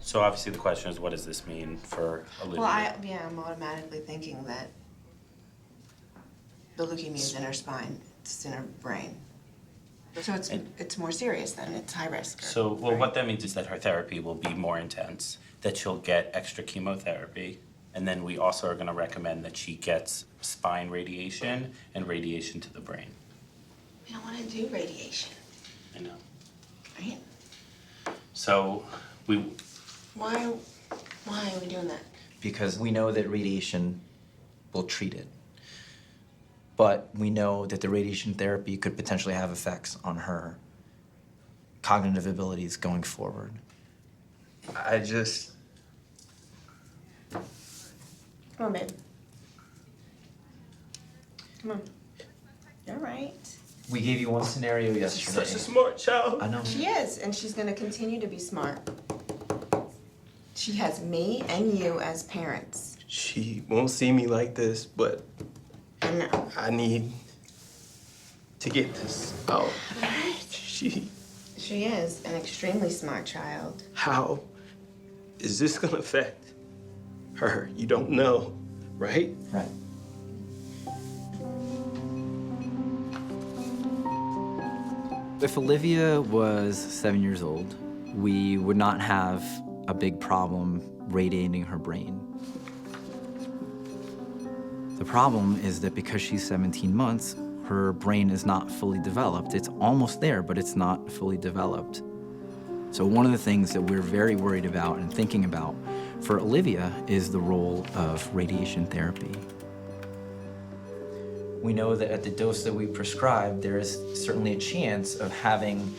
So obviously the question is, what does this mean for Olivia? Well, I'm automatically thinking that the leukemia is in her spine, it's in her brain. So it's more serious then, it's high risk. So, well, right? what that means is that her therapy will be more intense, that she'll get extra chemotherapy, and then we also are gonna recommend that she gets spine radiation and radiation to the brain. We don't wanna do radiation, I know. right? So, we, Why are we doing that? Because we know that radiation will treat it. But we know that the radiation therapy could potentially have effects on her cognitive abilities going forward. I just... Come on, babe. Come on. You're right. We gave you one scenario She's yesterday. such a smart child. I know. She is, and she's gonna continue to be smart. She has me and you as parents. She won't see me like this, but I know. I need to get this out. She... She is an extremely smart child. How is this gonna affect her? You don't know, right? Right. If Olivia was 7 years old, we would not have a big problem radiating her brain. The problem is that because she's 17 months, her brain is not fully developed. It's almost there, but it's not fully developed. So one of the things that we're very worried about and thinking about for Olivia is the role of radiation therapy. We know that at the dose that we prescribe, there is certainly a chance of having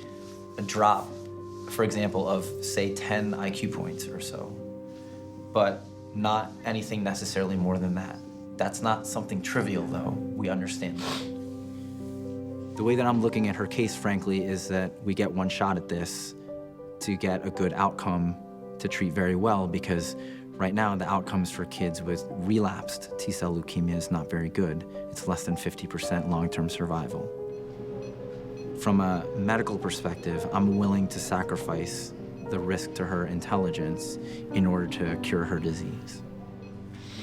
a drop, for example, of say 10 IQ points or so, but not anything necessarily more than that. That's not something trivial though, we understand that. The way that I'm looking at her case, frankly, is that we get one shot at this to get a good outcome to treat very well, because right now the outcomes for kids with relapsed T-cell leukemia is not very good. It's less than 50% long-term survival. From a medical perspective, I'm willing to sacrifice the risk to her intelligence in order to cure her disease.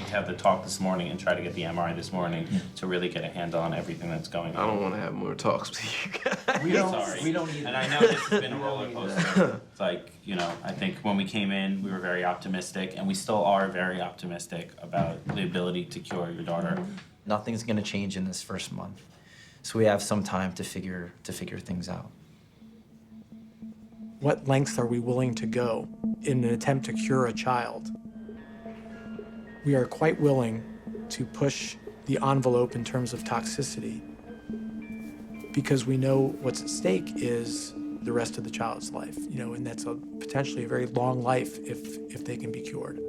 we have the talk this morning and try to get the MRI this morning to really get a handle on everything that's going on. I don't want to have more talks with you guys. Sorry. We don't either. And I know this has been a roller coaster. It's like, you know, I think when we came in, we were very optimistic, and we still are very optimistic about the ability to cure your daughter. Nothing's gonna change in this first month. So we have some time to figure things out. What lengths are we willing to go in an attempt to cure a child? We are quite willing to push the envelope in terms of toxicity because we know what's at stake is the rest of the child's life, you know, and that's potentially a very long life if they can be cured.